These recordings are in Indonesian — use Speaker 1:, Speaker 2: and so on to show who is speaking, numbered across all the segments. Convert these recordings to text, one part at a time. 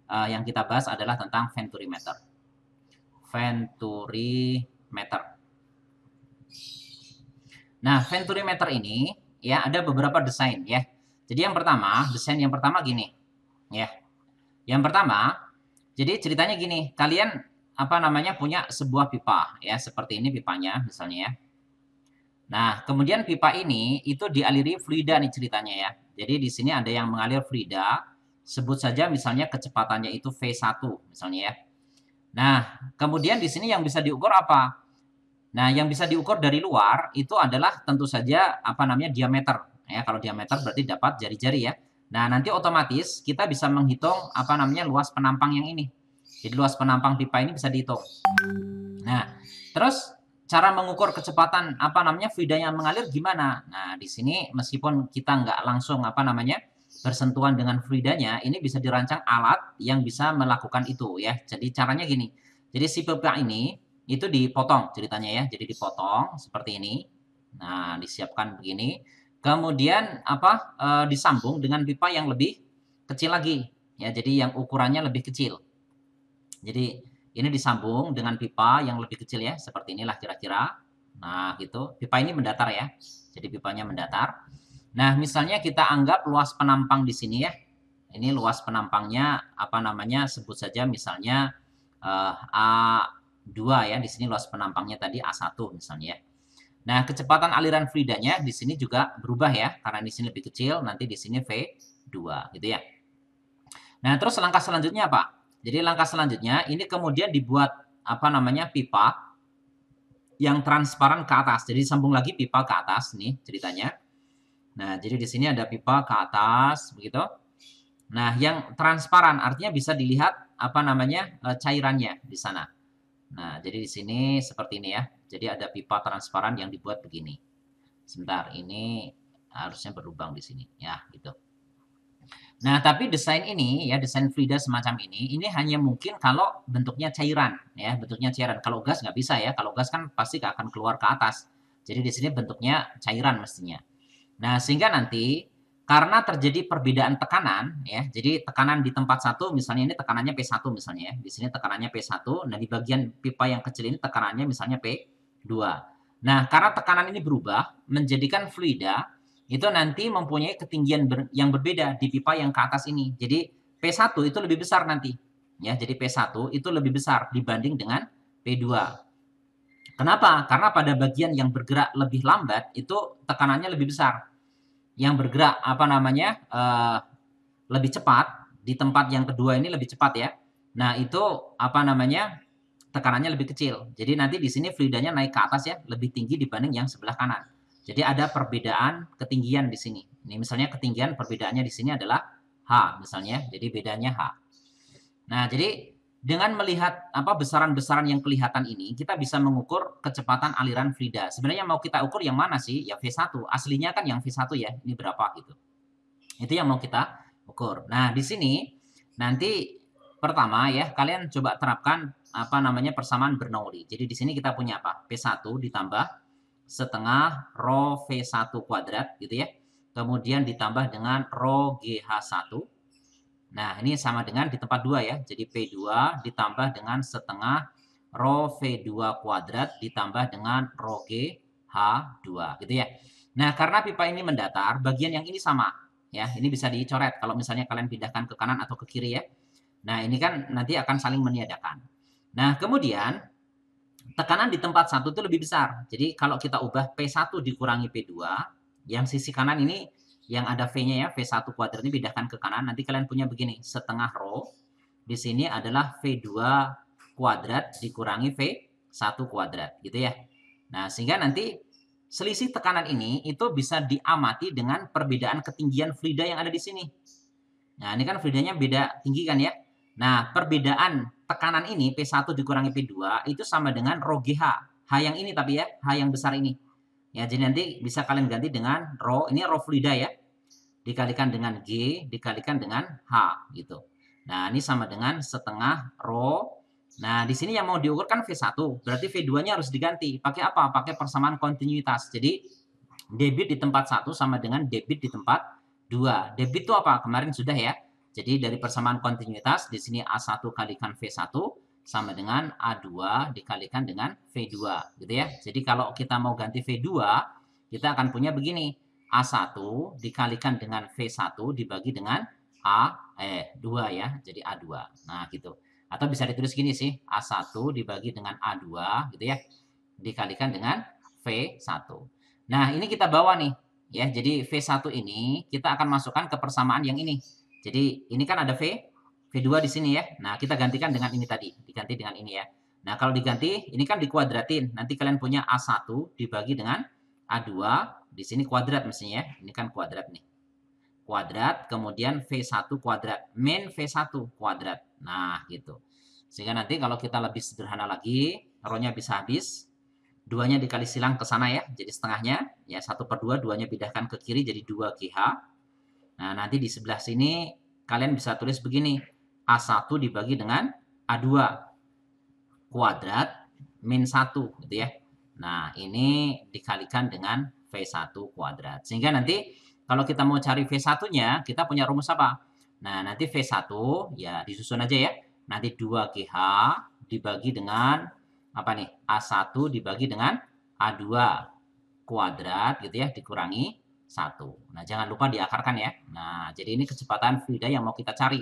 Speaker 1: yang kita bahas adalah tentang venturimeter. Venturimeter. Nah, venturimeter ini ya ada beberapa desain ya. Jadi desain yang pertama gini ya. Yang pertama, jadi ceritanya gini, kalian punya sebuah pipa ya, seperti ini pipanya misalnya ya. Nah, kemudian pipa ini itu dialiri fluida nih ceritanya ya. Jadi di sini ada yang mengalir fluida, sebut saja misalnya kecepatannya itu V1 misalnya ya. Nah, kemudian di sini yang bisa diukur apa? Nah, yang bisa diukur dari luar itu adalah tentu saja diameter. Ya, kalau diameter berarti dapat jari-jari ya. Nah, nanti otomatis kita bisa menghitung luas penampang yang ini. Jadi luas penampang pipa ini bisa dihitung. Nah, terus cara mengukur kecepatan fluida yang mengalir gimana? Nah, di sini meskipun kita nggak langsung bersentuhan dengan fluidanya, ini bisa dirancang alat yang bisa melakukan itu ya. Jadi caranya gini. Jadi si pipa ini itu dipotong ceritanya ya. Jadi dipotong seperti ini. Nah, disiapkan begini. Kemudian disambung dengan pipa yang lebih kecil lagi ya. Jadi yang ukurannya lebih kecil. Jadi ini disambung dengan pipa yang lebih kecil ya, seperti inilah kira-kira. Nah, gitu. Pipa ini mendatar ya. Jadi pipanya mendatar. Nah, misalnya kita anggap luas penampang di sini ya. Ini luas penampangnya sebut saja misalnya A2 ya. Di sini luas penampangnya tadi A1 misalnya ya. Nah, kecepatan aliran fluidanya di sini juga berubah ya, karena di sini lebih kecil, nanti di sini V2 gitu ya. Nah, terus langkah selanjutnya apa? Jadi langkah selanjutnya ini kemudian dibuat pipa yang transparan ke atas. Jadi sambung lagi pipa ke atas nih ceritanya. Nah, jadi di sini ada pipa ke atas begitu. Nah, yang transparan artinya bisa dilihat cairannya di sana. Nah, jadi di sini seperti ini ya. Jadi ada pipa transparan yang dibuat begini. Sebentar, ini harusnya berlubang di sini ya, gitu. Nah, tapi desain ini ya, desain fluida semacam ini hanya mungkin kalau bentuknya cairan ya, bentuknya cairan. Kalau gas nggak bisa ya, kalau gas kan pasti akan keluar ke atas. Jadi di sini bentuknya cairan mestinya. Nah, sehingga nanti karena terjadi perbedaan tekanan ya, jadi tekanan di tempat satu misalnya ini tekanannya P1 misalnya ya. Di sini tekanannya P1, nah di bagian pipa yang kecil ini tekanannya misalnya P2. Nah, karena tekanan ini berubah menjadikan fluida itu nanti mempunyai ketinggian yang berbeda di pipa yang ke atas ini. Jadi P1 itu lebih besar nanti. Ya, jadi P1 itu lebih besar dibanding dengan P2. Kenapa? Karena pada bagian yang bergerak lebih lambat itu tekanannya lebih besar. Yang bergerak lebih cepat di tempat yang kedua ini lebih cepat ya. Nah, itu tekanannya lebih kecil. Jadi nanti di sini fluidanya naik ke atas ya, lebih tinggi dibanding yang sebelah kanan. Jadi ada perbedaan ketinggian di sini. Ini misalnya ketinggian perbedaannya di sini adalah H misalnya. Jadi bedanya H. Nah, jadi dengan melihat besaran-besaran yang kelihatan ini, kita bisa mengukur kecepatan aliran fluida. Sebenarnya mau kita ukur yang mana sih? Ya V1. Aslinya kan yang V1 ya. Ini berapa gitu. Itu yang mau kita ukur. Nah, di sini nanti pertama ya, kalian coba terapkan persamaan Bernoulli. Jadi di sini kita punya apa? P1 ditambah setengah rho V1 kuadrat gitu ya. Kemudian ditambah dengan rho GH1. Nah, ini sama dengan di tempat 2 ya. Jadi P2 ditambah dengan setengah rho V2 kuadrat ditambah dengan rho GH2 gitu ya. Nah, karena pipa ini mendatar, bagian yang ini sama ya. Ini bisa dicoret kalau misalnya kalian pindahkan ke kanan atau ke kiri ya. Nah, ini kan nanti akan saling meniadakan. Nah, kemudian tekanan di tempat satu itu lebih besar. Jadi kalau kita ubah P1 dikurangi P2, yang sisi kanan ini yang ada V-nya ya, V1 kuadrat ini pindahkan ke kanan, nanti kalian punya begini, setengah rho. Di sini adalah V2 kuadrat dikurangi V1 kuadrat gitu ya. Nah, sehingga nanti selisih tekanan ini itu bisa diamati dengan perbedaan ketinggian fluida yang ada di sini. Nah, ini kan fluidanya beda tinggi kan ya. Nah, perbedaan tekanan ini P1 dikurangi P2 itu sama dengan rho GH. H yang ini tapi ya, H yang besar ini. Ya, jadi nanti bisa kalian ganti dengan rho, ini rho fluida ya. Dikalikan dengan G, dikalikan dengan H gitu. Nah, ini sama dengan setengah rho. Nah, di sini yang mau diukur kan V1, berarti V2-nya harus diganti. Pakai apa? Pakai persamaan kontinuitas. Jadi, debit di tempat 1 sama dengan debit di tempat 2. Debit itu apa? Kemarin sudah ya. Jadi dari persamaan kontinuitas di sini A1 kalikan V1 sama dengan A2 dikalikan dengan V2 gitu ya. Jadi kalau kita mau ganti V2, kita akan punya begini. A1 dikalikan dengan V1 dibagi dengan A2 ya. Jadi A2. Nah, gitu. Atau bisa ditulis gini sih, A1 dibagi dengan A2 gitu ya. Dikalikan dengan V1. Nah, ini kita bawa nih ya. Jadi V1 ini kita akan masukkan ke persamaan yang ini. Jadi ini kan ada V2 di sini ya. Nah, kita gantikan dengan ini tadi. Diganti dengan ini ya. Nah, kalau diganti, ini kan dikuadratin. Nanti kalian punya A1 dibagi dengan A2. Di sini kuadrat mestinya ya. Ini kan kuadrat nih. Kuadrat, kemudian V1 kuadrat. Min V1 kuadrat. Nah, gitu. Sehingga nanti kalau kita lebih sederhana lagi, row-nya bisa habis. 2-nya dikali silang ke sana ya. Jadi setengahnya. Ya, 1/2. 2-nya pindahkan ke kiri jadi 2GH. Nah, nanti di sebelah sini kalian bisa tulis begini. A1 dibagi dengan A2 kuadrat min 1 gitu ya. Nah, ini dikalikan dengan V1 kuadrat. Sehingga nanti kalau kita mau cari V1-nya, kita punya rumus apa? Nah, nanti V1 ya disusun aja ya. Nanti 2GH dibagi dengan apa nih? A1 dibagi dengan A2 kuadrat gitu ya, dikurangi 1. Nah, jangan lupa diakarkan ya. Nah, jadi ini kecepatan Frida yang mau kita cari.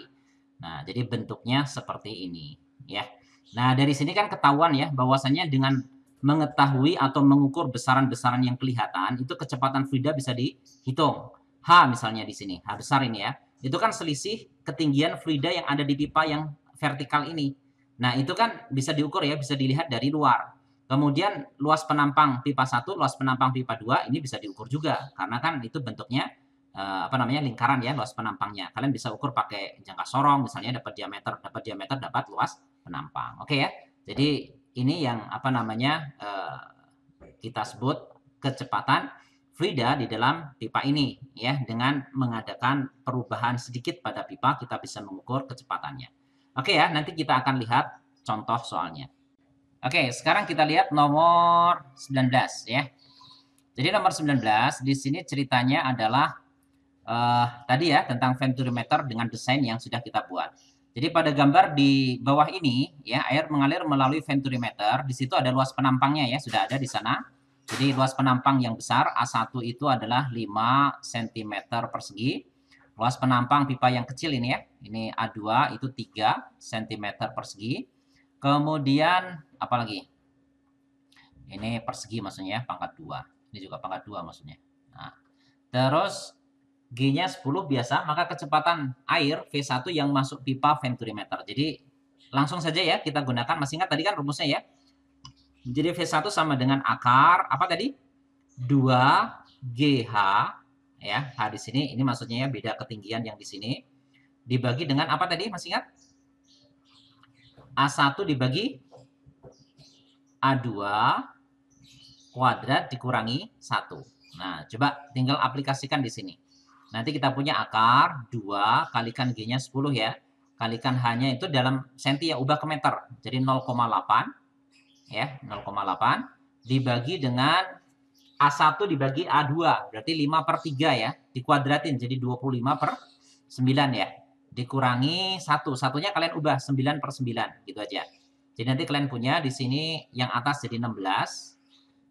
Speaker 1: Nah, jadi bentuknya seperti ini ya. Nah, dari sini kan ketahuan ya bahwasannya dengan mengetahui atau mengukur besaran-besaran yang kelihatan, itu kecepatan Frida bisa dihitung. H misalnya di sini, H besar ini ya. Itu kan selisih ketinggian Frida yang ada di pipa yang vertikal ini. Nah, itu kan bisa diukur ya, bisa dilihat dari luar. Kemudian luas penampang pipa 1, luas penampang pipa 2 ini bisa diukur juga karena kan itu bentuknya lingkaran ya, luas penampangnya. Kalian bisa ukur pakai jangka sorong misalnya, dapat diameter dapat luas penampang. Oke ya. Jadi ini yang kita sebut kecepatan Frida di dalam pipa ini ya, dengan mengadakan perubahan sedikit pada pipa kita bisa mengukur kecepatannya. Oke ya, nanti kita akan lihat contoh soalnya. Oke, sekarang kita lihat nomor 19 ya. Jadi nomor 19 di sini ceritanya adalah tadi ya tentang venturimeter dengan desain yang sudah kita buat. Jadi pada gambar di bawah ini ya, air mengalir melalui venturimeter. Di situ ada luas penampangnya ya, sudah ada di sana. Jadi luas penampang yang besar A1 itu adalah 5 cm persegi. Luas penampang pipa yang kecil ini ya, ini A2 itu 3 cm persegi. Kemudian apa lagi? Ini persegi maksudnya pangkat 2. Ini juga pangkat 2 maksudnya. Nah, terus G-nya 10 biasa, maka kecepatan air V1 yang masuk pipa venturimeter. Jadi langsung saja ya kita gunakan, masih ingat tadi kan rumusnya ya. Jadi V1 sama dengan akar apa tadi? 2GH ya. H di sini ini maksudnya ya beda ketinggian yang di sini. Dibagi dengan apa tadi? Masih ingat? A1 dibagi A2 kuadrat dikurangi 1. Nah, coba tinggal aplikasikan di sini. Nanti kita punya akar 2 kalikan G-nya 10 ya. Kalikan H-nya itu dalam senti ya, ubah ke meter. Jadi 0,8 ya, 0,8 dibagi dengan A1 dibagi A2. Berarti 5/3 ya. Dikuadratin jadi 25/9 ya. Dikurangi 1. Satunya kalian ubah 9/9 gitu aja. Jadi nanti kalian punya di sini yang atas jadi 16.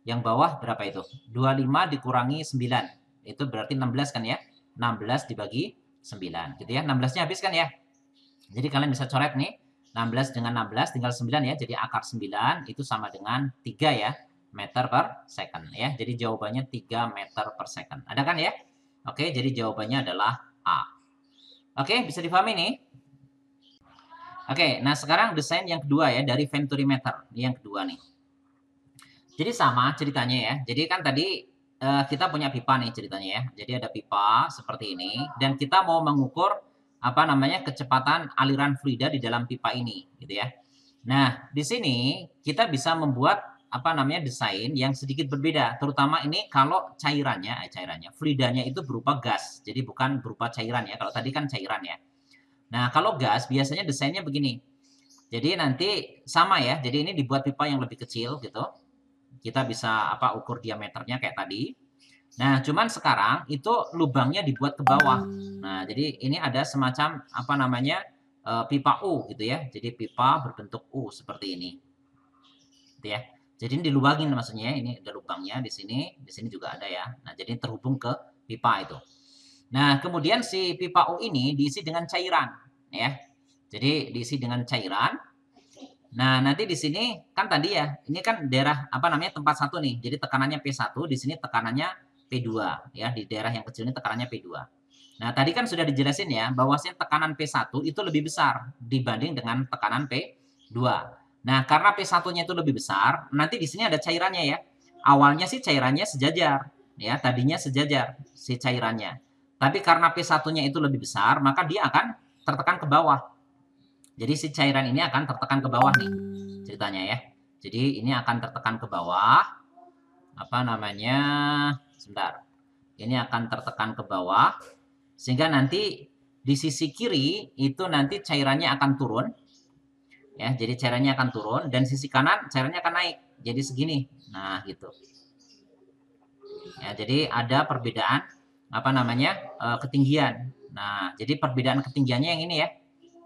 Speaker 1: Yang bawah berapa itu? 25 dikurangi 9. Itu berarti 16 kan ya. 16 dibagi 9 gitu ya. 16-nya habis kan ya. Jadi kalian bisa coret nih. 16 dengan 16 tinggal 9 ya. Jadi akar 9 itu sama dengan 3 ya. Meter per second ya. Jadi jawabannya 3 meter per second. Ada kan ya? Oke, jadi jawabannya adalah A. Oke, bisa difahami nih? Oke, nah sekarang desain yang kedua ya dari venturimeter. Ini yang kedua nih. Jadi sama ceritanya ya. Jadi kan tadi kita punya pipa nih ceritanya ya. Jadi ada pipa seperti ini dan kita mau mengukur kecepatan aliran fluida di dalam pipa ini gitu ya. Nah, di sini kita bisa membuat desain yang sedikit berbeda, terutama ini kalau cairannya fluidanya itu berupa gas. Jadi bukan berupa cairan ya. Kalau tadi kan cairan ya. Nah, kalau gas biasanya desainnya begini. Jadi nanti sama ya. Jadi ini dibuat pipa yang lebih kecil gitu. Kita bisa ukur diameternya kayak tadi. Nah, cuman sekarang itu lubangnya dibuat ke bawah. Nah, jadi ini ada semacam apa namanya pipa U gitu ya. Jadi pipa berbentuk U seperti ini, gitu ya. Jadi ini dilubangin maksudnya. Ini ada lubangnya di sini juga ada ya. Nah, jadi terhubung ke pipa itu. Nah, kemudian si pipa U ini diisi dengan cairan, ya. Jadi diisi dengan cairan. Nah, nanti di sini kan tadi ya, ini kan daerah apa namanya tempat satu nih. Jadi tekanannya P1, di sini tekanannya P2 ya, di daerah yang kecil ini tekanannya P2. Nah, tadi kan sudah dijelasin ya, bahwasanya tekanan P1 itu lebih besar dibanding dengan tekanan P2. Nah, karena P1-nya itu lebih besar, nanti di sini ada cairannya ya. Awalnya sih cairannya sejajar, ya, tadinya sejajar si cairannya. Tapi karena P1-nya itu lebih besar, maka dia akan tertekan ke bawah. Jadi si cairan ini akan tertekan ke bawah nih ceritanya ya. Jadi ini akan tertekan ke bawah. Apa namanya? Sebentar. Ini akan tertekan ke bawah sehingga nanti di sisi kiri itu nanti cairannya akan turun. Ya, jadi cairannya akan turun dan sisi kanan cairannya akan naik. Jadi segini. Nah, gitu. Ya, jadi ada perbedaan apa namanya? Ketinggian. Nah, jadi perbedaan ketinggiannya yang ini ya.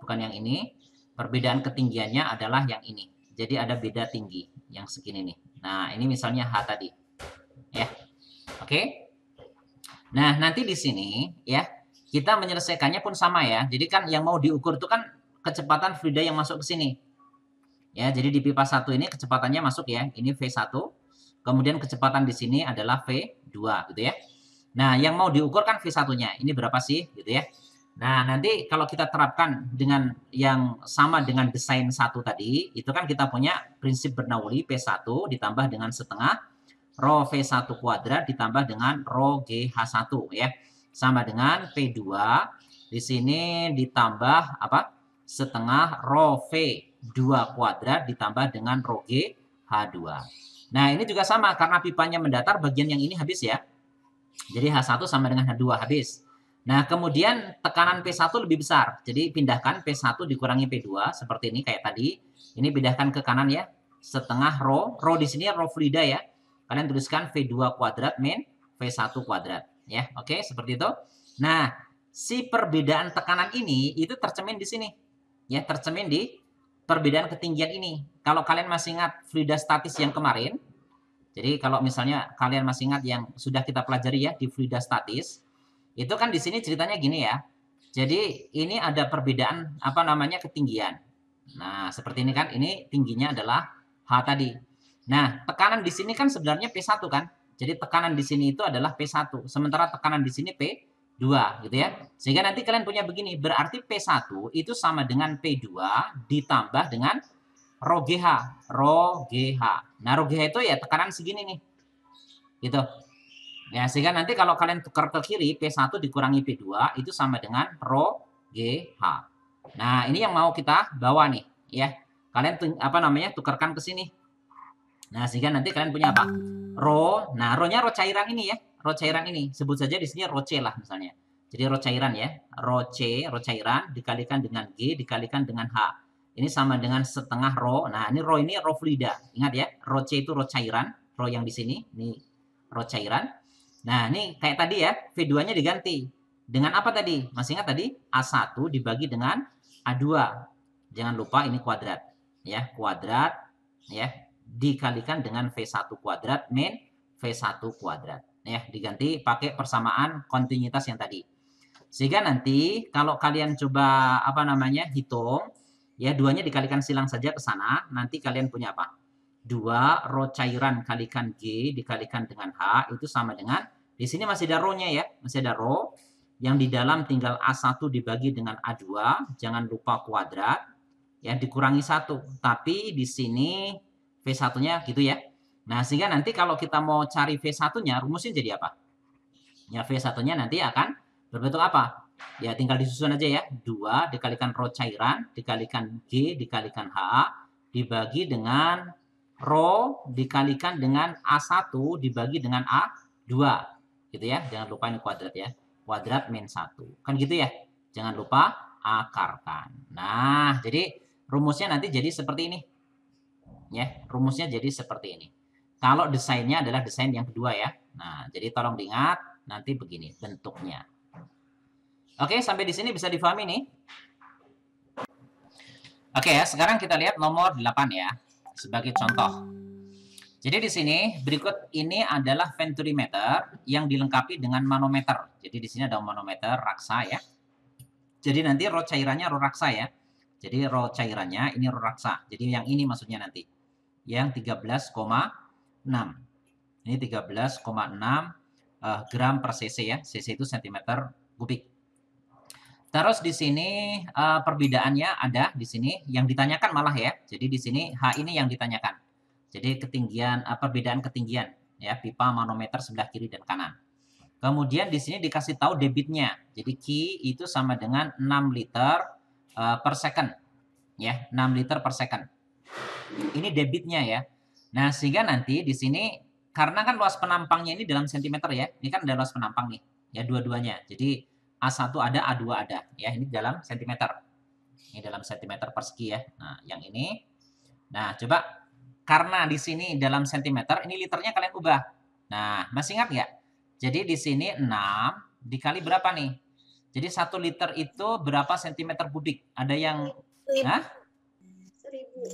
Speaker 1: Bukan yang ini. Perbedaan ketinggiannya adalah yang ini. Jadi ada beda tinggi yang segini nih. Nah, ini misalnya H tadi. Ya. Oke. Nah, nanti di sini ya, kita menyelesaikannya pun sama ya. Jadi kan yang mau diukur itu kan kecepatan fluida yang masuk ke sini. Ya, jadi di pipa 1 ini kecepatannya masuk ya. Ini V1. Kemudian kecepatan di sini adalah V2 gitu ya. Nah, yang mau diukur kan V1-nya. Ini berapa sih gitu ya. Nah, nanti kalau kita terapkan dengan yang sama dengan desain 1 tadi, itu kan kita punya prinsip Bernoulli P1 ditambah dengan setengah rho V1 kuadrat ditambah dengan rho GH1 ya. Sama dengan P2 di sini ditambah apa? Setengah rho V2 kuadrat ditambah dengan rho GH2. Nah, ini juga sama karena pipanya mendatar, bagian yang ini habis ya. Jadi H1 sama dengan H2 habis. Nah, kemudian tekanan P1 lebih besar. Jadi pindahkan P1 dikurangi P2 seperti ini kayak tadi. Ini pindahkan ke kanan ya. Setengah rho. Rho di sini rho fluida ya. Kalian tuliskan V2 kuadrat min V1 kuadrat ya. Oke, seperti itu. Nah, si perbedaan tekanan ini itu tercermin di sini. Ya, tercermin di perbedaan ketinggian ini. Kalau kalian masih ingat fluida statis yang kemarin, jadi kalau misalnya kalian masih ingat yang sudah kita pelajari ya di fluida statis, itu kan di sini ceritanya gini ya. Jadi ini ada perbedaan apa namanya ketinggian. Nah, seperti ini kan, ini tingginya adalah H tadi. Nah, tekanan di sini kan sebenarnya P1 kan. Jadi tekanan di sini itu adalah P1, sementara tekanan di sini P2 gitu ya. Sehingga nanti kalian punya begini, berarti P1 itu sama dengan P2 ditambah dengan rho GH, rho GH. Nah, rho GH itu ya tekanan segini nih. Gitu. Ya, sehingga nanti kalau kalian tukar ke kiri, P1 dikurangi P2 itu sama dengan rho GH. Nah, ini yang mau kita bawa nih, ya. Kalian apa namanya? Tukarkan ke sini. Nah, sehingga nanti kalian punya apa? Rho. Nah, rho-nya rho cairan ini ya. Rho cairan ini. Sebut saja di sini rho C lah misalnya. Jadi rho cairan ya. Rho C, rho cairan dikalikan dengan G dikalikan dengan H. Ini sama dengan setengah rho. Nah, ini rho fluida. Ingat ya, rho C itu rho cairan, rho yang di sini. Ini rho cairan. Nah, ini kayak tadi ya, V2-nya diganti. Dengan apa tadi? Masih ingat tadi? A1 dibagi dengan A2. Jangan lupa ini kuadrat. Ya, kuadrat ya dikalikan dengan V1 kuadrat min V1 kuadrat. Ya, diganti pakai persamaan kontinuitas yang tadi. Sehingga nanti kalau kalian coba apa namanya hitung, ya duanya dikalikan silang saja ke sana, nanti kalian punya apa? 2 rho cairan kalikan G dikalikan dengan H itu sama dengan, di sini masih ada rho-nya ya, masih ada rho, yang di dalam tinggal A1 dibagi dengan A2, jangan lupa kuadrat, ya dikurangi 1, tapi di sini V1-nya gitu ya. Nah, sehingga nanti kalau kita mau cari V1-nya, rumusnya jadi apa? Ya, V1-nya nanti akan berbentuk apa? Ya, tinggal disusun aja ya. 2 dikalikan rho cairan, dikalikan G, dikalikan H, dibagi dengan rho, dikalikan dengan A1, dibagi dengan A2. Gitu ya. Jangan lupa ini kuadrat ya. Kuadrat min 1. Kan gitu ya. Jangan lupa akarkan. Nah, jadi rumusnya nanti jadi seperti ini. Ya, rumusnya jadi seperti ini. Kalau desainnya adalah desain yang kedua ya. Nah, jadi tolong diingat nanti begini bentuknya. Oke, sampai di sini bisa difahami nih. Oke ya, sekarang kita lihat nomor 8 ya. Sebagai contoh. Jadi di sini berikut ini adalah venturimeter yang dilengkapi dengan manometer. Jadi di sini ada manometer raksa ya. Jadi nanti rho cairannya rho raksa ya. Jadi rho cairannya ini rho raksa. Jadi yang ini maksudnya nanti. Yang 13,6. Ini 13,6 gram per cc ya. Cc itu centimeter kubik. Terus di sini perbedaannya ada di sini yang ditanyakan malah ya. Jadi di sini H ini yang ditanyakan. Jadi ketinggian perbedaan ketinggian ya pipa manometer sebelah kiri dan kanan. Kemudian di sini dikasih tahu debitnya. Jadi Q itu sama dengan 6 liter per second ya, 6 liter per second. Ini debitnya ya. Nah, sehingga nanti di sini karena kan luas penampangnya ini dalam sentimeter ya. Ini kan ada luas penampang nih. Ya dua-duanya. Jadi A1 ada, A2 ada ya. Ini dalam sentimeter. Ini dalam sentimeter persegi ya. Nah, yang ini. Nah, coba karena di sini dalam sentimeter, ini liternya kalian ubah. Nah, masih ingat nggak? Jadi di sini 6 dikali berapa nih? Jadi 1 liter itu berapa sentimeter kubik? Ada yang... Hah?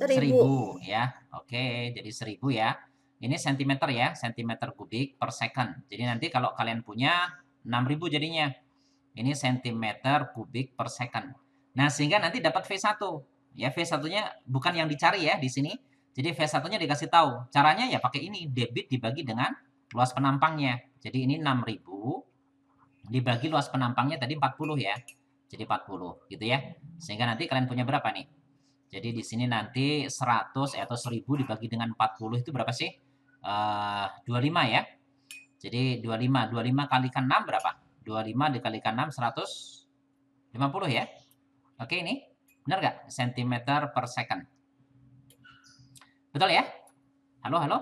Speaker 1: 1000 ya. Oke, jadi 1000 ya. Ini sentimeter ya, sentimeter kubik per second. Jadi nanti kalau kalian punya 6000 jadinya. Ini sentimeter kubik per second. Nah, sehingga nanti dapat V1. Ya, V1-nya bukan yang dicari ya di sini. Jadi V1-nya dikasih tahu. Caranya ya pakai ini, debit dibagi dengan luas penampangnya. Jadi ini 6000 dibagi luas penampangnya tadi 40 ya. Jadi 40 gitu ya. Sehingga nanti kalian punya berapa nih? Jadi di sini nanti 100 atau 1000 dibagi dengan 40 itu berapa sih? 25 ya. Jadi 25 kalikan 6 berapa? 25 dikalikan 6 150 ya. Oke ini. Benar nggak? Sentimeter per second. Betul ya? Halo, halo?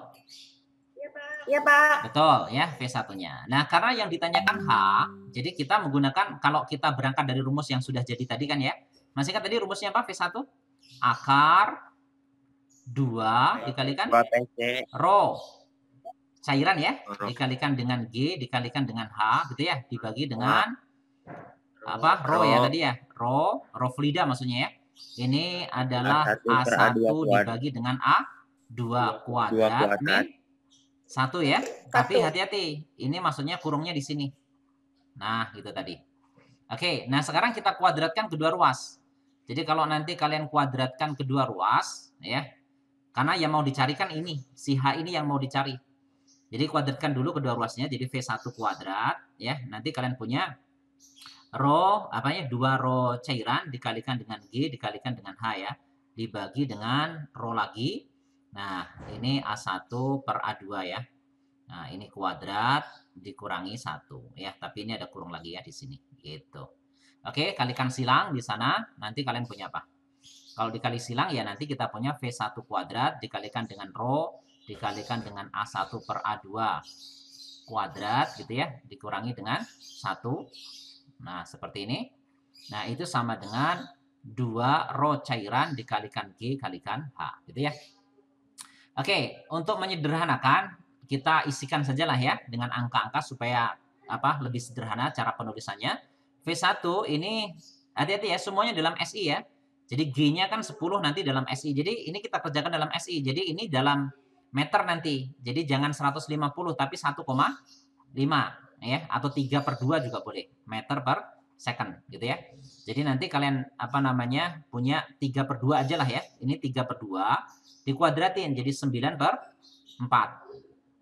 Speaker 2: Iya, Pak.
Speaker 1: Betul ya, V1-nya. Nah, karena yang ditanyakan H, jadi kita menggunakan, kalau kita berangkat dari rumus yang sudah jadi tadi kan ya. Masih ingat tadi rumusnya apa V1? Akar 2 dikalikan rho cairan ya, dikalikan dengan G, dikalikan dengan H gitu ya, dibagi dengan apa? Rho ya tadi ya. Rho fluida maksudnya ya. Ini adalah A1 dibagi dengan A2 kuadrat min 1 ya. Tapi hati-hati, ini maksudnya kurungnya di sini. Nah, gitu tadi. Oke, nah sekarang kita kuadratkan kedua ruas. Jadi kalau nanti kalian kuadratkan kedua ruas ya. Karena yang mau dicarikan ini, si H ini yang mau dicari. Jadi kuadratkan dulu kedua ruasnya, jadi V1 kuadrat ya. Nanti kalian punya rho apanya 2 rho cairan dikalikan dengan G dikalikan dengan H ya, dibagi dengan rho lagi. Nah, ini A1 per A2 ya. Nah, ini kuadrat dikurangi 1 ya, tapi ini ada kurung lagi ya di sini gitu. Oke, kalikan silang di sana, nanti kalian punya apa? Kalau dikali silang ya nanti kita punya V1 kuadrat dikalikan dengan rho dikalikan dengan A1 per A2 kuadrat gitu ya, dikurangi dengan 1. Nah, seperti ini. Nah, itu sama dengan 2 rho cairan dikalikan G kalikan H, gitu ya. Oke, untuk menyederhanakan, kita isikan sajalah ya dengan angka-angka supaya apa lebih sederhana cara penulisannya. V1 ini hati-hati ya, semuanya dalam SI ya. Jadi G-nya kan 10 nanti dalam SI. Jadi ini kita kerjakan dalam SI. Jadi ini dalam meter nanti. Jadi jangan 150 tapi 1,5 ya, atau 3/2 juga boleh, meter per second gitu ya. Jadi nanti kalian apa namanya punya 3/2 aja lah ya. Ini 3/2 dikuadratin jadi 9/4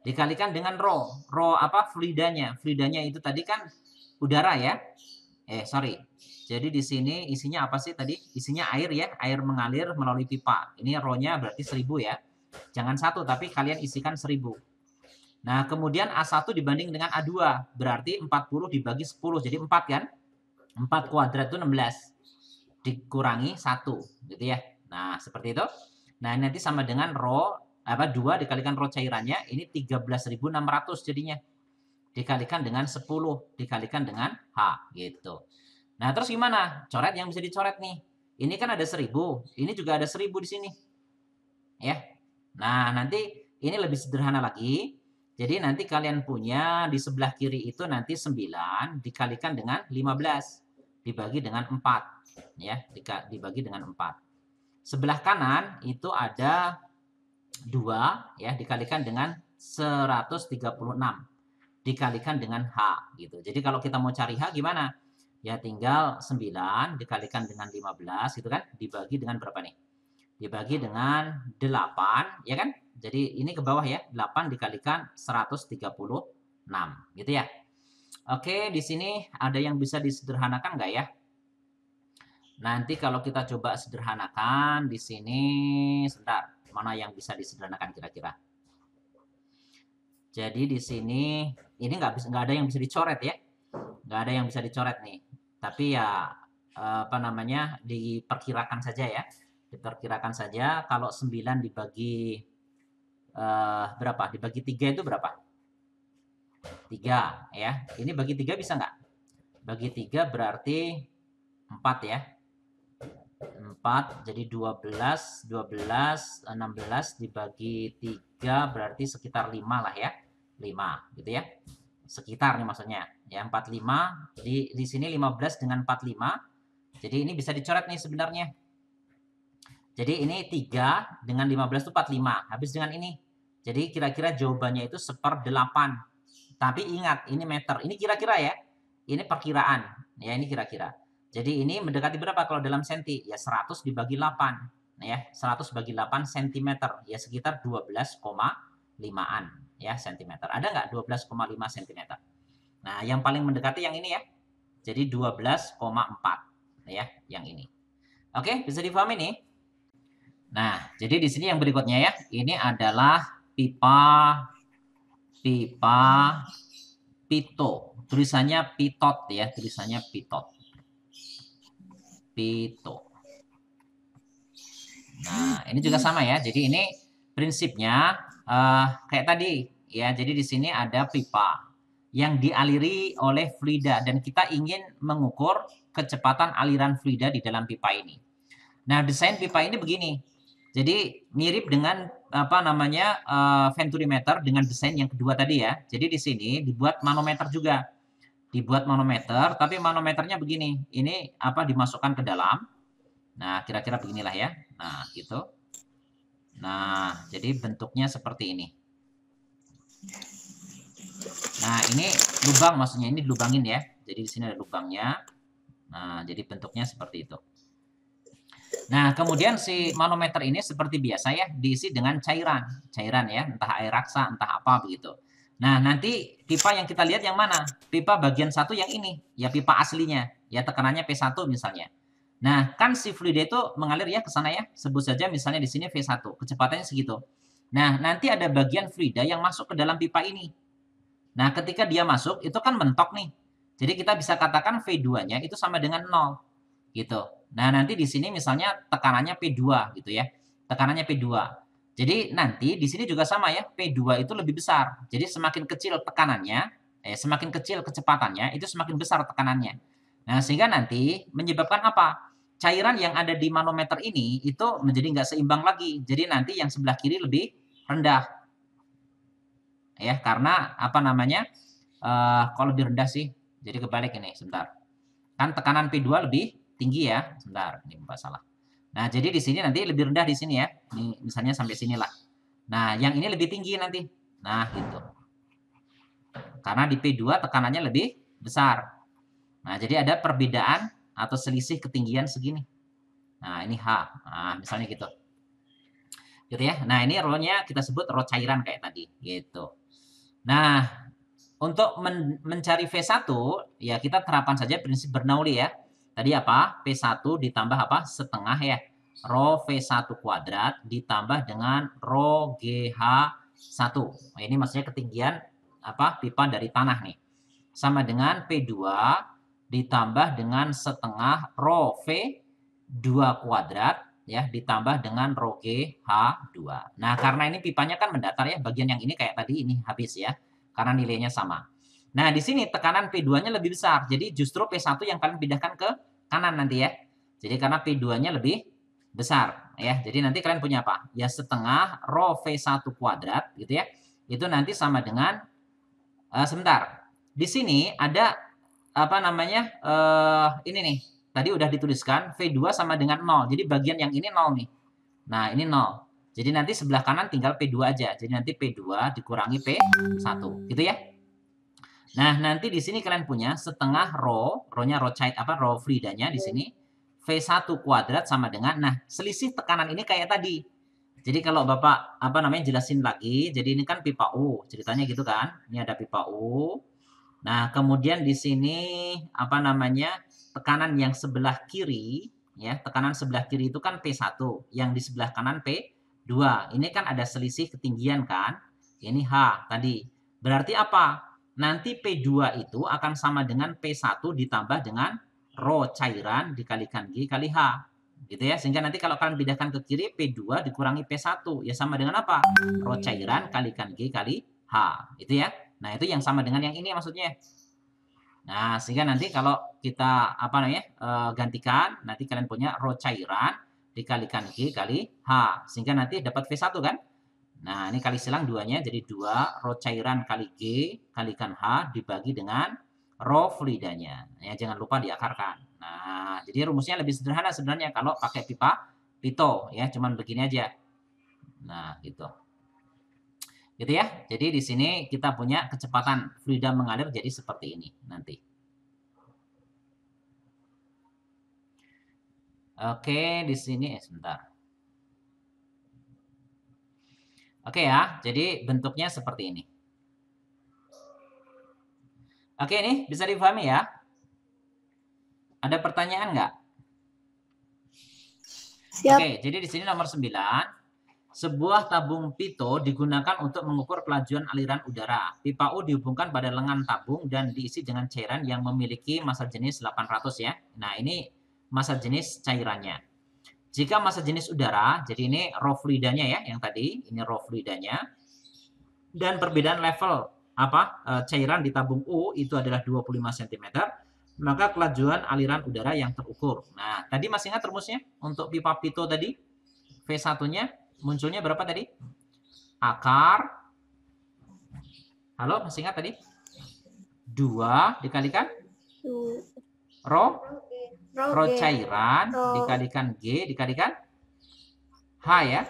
Speaker 1: dikalikan dengan rho apa fluidanya. Fluidanya itu tadi kan udara ya. Sorry. Jadi di sini isinya apa sih tadi? Isinya air ya, air mengalir melalui pipa. Ini rho-nya berarti 1000 ya. Jangan 1 tapi kalian isikan 1000. Nah, kemudian A1 dibanding dengan A2. Berarti 40 dibagi 10. Jadi 4 kan? 4 kuadrat itu 16. Dikurangi 1. Gitu ya. Nah, seperti itu. Nah, nanti sama dengan rho, 2 dikalikan rho cairannya. Ini 13.600 jadinya. Dikalikan dengan 10. Dikalikan dengan H. Gitu. Nah, terus gimana? Coret yang bisa dicoret nih. Ini kan ada 1000. Ini juga ada 1000 di sini. Ya. Nah, nanti ini lebih sederhana lagi. Jadi nanti kalian punya di sebelah kiri itu nanti 9 dikalikan dengan 15 dibagi dengan 4 ya, dibagi dengan 4. Sebelah kanan itu ada 2 ya dikalikan dengan 136 dikalikan dengan H gitu. Jadi kalau kita mau cari H gimana? Ya tinggal 9 dikalikan dengan 15 gitu kan, dibagi dengan berapa nih? Dibagi dengan 8 ya kan? Jadi ini ke bawah ya, 8 dikalikan 136 gitu ya. Oke, di sini ada yang bisa disederhanakan nggak ya? Nanti kalau kita coba sederhanakan di sini, sebentar, mana yang bisa disederhanakan kira-kira? Jadi di sini ini nggak ada yang bisa dicoret ya, nggak ada yang bisa dicoret nih. Tapi ya apa namanya diperkirakan saja ya, diperkirakan saja kalau 9 dibagi berapa? Dibagi 3 itu berapa? 3 ya. Ini bagi 3 bisa nggak? Bagi 3 berarti 4 ya. 4 jadi 12 16 dibagi 3 berarti sekitar 5 lah ya. 5 gitu ya. Sekitar nih maksudnya. Ya 45 di sini 15 dengan 45. Jadi ini bisa dicoret nih sebenarnya. Jadi ini 3 dengan 15 itu 45. Habis dengan ini. Jadi kira-kira jawabannya itu 1/8. Tapi ingat, ini meter. Ini kira-kira ya. Ini perkiraan. Ya, ini kira-kira. Jadi ini mendekati berapa kalau dalam senti? Ya 100 dibagi 8. Ya, 100 bagi 8 cm. Ya sekitar 12,5-an ya sentimeter. Ada nggak 12,5 cm? Nah, yang paling mendekati yang ini ya. Jadi 12,4 ya, yang ini. Oke, bisa difahami nih? Nah, jadi di sini yang berikutnya ya. Ini adalah pipa pito. Tulisannya pitot ya, tulisannya pitot. Pito. Nah, ini juga sama ya. Jadi ini prinsipnya kayak tadi ya. Jadi di sini ada pipa yang dialiri oleh fluida dan kita ingin mengukur kecepatan aliran fluida di dalam pipa ini. Nah, desain pipa ini begini. Jadi mirip dengan apa namanya venturimeter dengan desain yang kedua tadi ya. Jadi di sini dibuat manometer juga. Dibuat manometer, tapi manometernya begini. Ini apa dimasukkan ke dalam. Nah, kira-kira beginilah ya. Nah, gitu. Nah, jadi bentuknya seperti ini. Nah, ini lubang maksudnya ini dilubangin ya. Jadi di sini ada lubangnya. Nah, jadi bentuknya seperti itu. Nah, kemudian si manometer ini seperti biasa ya, diisi dengan cairan. Cairan ya, entah air raksa, entah apa begitu. Nah, nanti pipa yang kita lihat yang mana? Pipa bagian satu yang ini, ya pipa aslinya. Ya tekanannya P1 misalnya. Nah, kan si fluida itu mengalir ya ke sana ya. Sebut saja misalnya di sini V1, kecepatannya segitu. Nah, nanti ada bagian fluida yang masuk ke dalam pipa ini. Nah, ketika dia masuk, itu kan mentok nih. Jadi kita bisa katakan V2-nya itu sama dengan 0. Gitu. Nah, nanti di sini misalnya tekanannya P2 gitu ya. Tekanannya P2. Jadi nanti di sini juga sama ya, P2 itu lebih besar. Jadi semakin kecil tekanannya, semakin kecil kecepatannya, itu semakin besar tekanannya. Nah, sehingga nanti menyebabkan apa? Cairan yang ada di manometer ini itu menjadi nggak seimbang lagi. Jadi nanti yang sebelah kiri lebih rendah. Ya, karena apa namanya? Kalau lebih rendah sih, jadi kebalik ini, sebentar. Kan tekanan P2 lebih tinggi ya. Sebentar, ini Mbak salah. Nah, jadi di sini nanti lebih rendah di sini ya. Ini misalnya sampai sinilah. Nah, yang ini lebih tinggi nanti. Nah, gitu. Karena di P2 tekanannya lebih besar. Nah, jadi ada perbedaan atau selisih ketinggian segini. Nah, ini H. Nah, misalnya gitu. Gitu ya. Nah, ini rho-nya kita sebut rho cairan kayak tadi, gitu. Nah, untuk mencari V1, ya kita terapkan saja prinsip Bernoulli ya. Tadi apa? P1 ditambah apa? Setengah ya. Rho V1 kuadrat ditambah dengan rho GH1. Nah, ini maksudnya ketinggian apa? Pipa dari tanah nih. Sama dengan P2 ditambah dengan setengah rho V2 kuadrat ya ditambah dengan rho GH2. Nah, karena ini pipanya kan mendatar ya, bagian yang ini kayak tadi ini habis ya. Karena nilainya sama. Nah, di sini tekanan P2-nya lebih besar. Jadi justru P1 yang kalian pindahkan ke kanan nanti ya. Jadi karena P2-nya lebih besar ya. Jadi nanti kalian punya apa? Ya setengah rho V1 kuadrat gitu ya. Itu nanti sama dengan sebentar. Di sini ada apa namanya? Ini nih. Tadi udah dituliskan V2 sama dengan 0. Jadi bagian yang ini 0 nih. Nah, ini 0. Jadi nanti sebelah kanan tinggal P2 aja. Jadi nanti P2 dikurangi P1 gitu ya. Nah, nanti di sini kalian punya setengah rho-nya rho Fridanya di sini V1 kuadrat sama dengan, nah selisih tekanan ini kayak tadi. Jadi kalau Bapak apa namanya jelasin lagi, jadi ini kan pipa U, ceritanya gitu kan. Ini ada pipa U. Nah, kemudian di sini apa namanya tekanan yang sebelah kiri, ya tekanan sebelah kiri itu kan P1, yang di sebelah kanan P2. Ini kan ada selisih ketinggian kan. Ini H tadi. Berarti apa? Nanti P2 itu akan sama dengan P1 ditambah dengan rho cairan dikalikan G kali H. Gitu ya. Sehingga nanti kalau kalian pindahkan ke kiri, P2 dikurangi P1. Ya sama dengan apa? Rho cairan kalikan G kali H. Itu ya. Nah, itu yang sama dengan yang ini maksudnya. Nah, sehingga nanti kalau kita apa namanya gantikan, nanti kalian punya rho cairan dikalikan G kali H. Sehingga nanti dapat V1 kan? Nah, ini kali silang 2-nya jadi 2 rho cairan kali G kalikan H dibagi dengan rho fluidanya. Ya, jangan lupa diakarkan. Nah, jadi rumusnya lebih sederhana sebenarnya kalau pakai pipa Pito ya, cuman begini aja. Nah, gitu. Gitu ya. Jadi di sini kita punya kecepatan fluida mengalir jadi seperti ini nanti. Oke, di sini sebentar. Oke ya, jadi bentuknya seperti ini. Oke, ini bisa dipahami ya? Ada pertanyaan nggak?
Speaker 2: Siap.
Speaker 1: Oke, jadi di sini nomor 9. Sebuah tabung pito digunakan untuk mengukur kelajuan aliran udara. Pipa U dihubungkan pada lengan tabung dan diisi dengan cairan yang memiliki massa jenis 800 ya. Nah, ini massa jenis cairannya. Jika massa jenis udara, jadi ini rho fluidanya ya, yang tadi, ini rho fluidanya. Dan perbedaan level cairan di tabung U itu adalah 25 cm, maka kelajuan aliran udara yang terukur. Nah, tadi masih ingat rumusnya untuk pipa pito tadi? V1-nya munculnya berapa tadi? Akar. Halo, masih ingat tadi? 2 dikalikan rho cairan dikalikan G dikalikan H ya.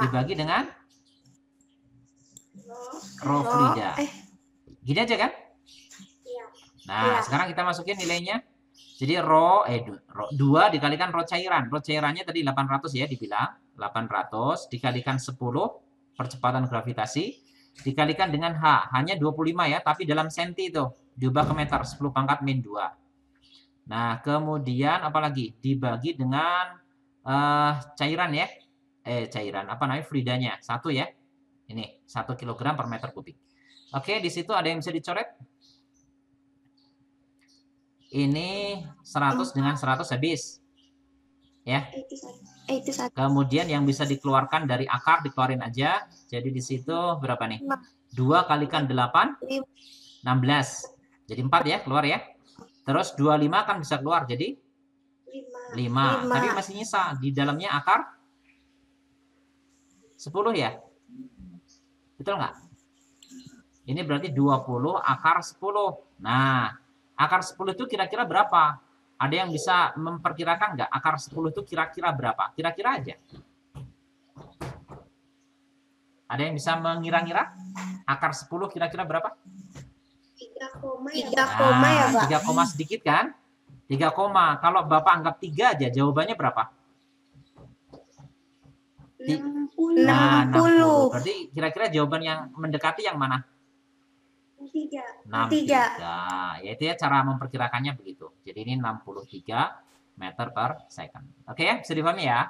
Speaker 1: Dibagi dengan rho fluida. Gini aja kan? Nah, sekarang kita masukin nilainya. Jadi rho 2 dikalikan rho cairan. Rho cairannya tadi 800 ya dibilang. 800 dikalikan 10 percepatan gravitasi dikalikan dengan H. Hanya 25 ya, tapi dalam senti itu. Diubah ke meter 10 pangkat min 2. Nah, kemudian apalagi? Dibagi dengan cairan ya. Cairan apa namanya? Fluidanya. 1 ya. Ini 1 kg per meter kubik. Oke, di situ ada yang bisa dicoret? Ini 100 dengan 100 habis. Ya. Kemudian yang bisa dikeluarkan dari akar dikeluarin aja. Jadi di situ berapa nih? 2 kalikan 8 16. Jadi 4 ya, keluar ya. Terus 25 kan bisa keluar jadi 5. Tapi masih nyisa di dalamnya akar 10 ya. Betul nggak? Ini berarti 20 akar 10. Nah, akar 10 itu kira-kira berapa? Ada yang bisa memperkirakan nggak akar 10 itu kira-kira berapa? Kira-kira aja. Ada yang bisa mengira-ngira? Akar 10 kira-kira berapa?
Speaker 2: 3 koma ya, Pak?
Speaker 1: 3 koma sedikit kan? 3 koma. Kalau Bapak anggap 3 aja, jawabannya berapa?
Speaker 2: 60.
Speaker 1: Nah, 60. Berarti kira-kira jawaban yang mendekati yang mana? 63. Ya itu ya cara memperkirakannya begitu. Jadi ini 63 meter per second. Oke ya, bisa dipahami ya?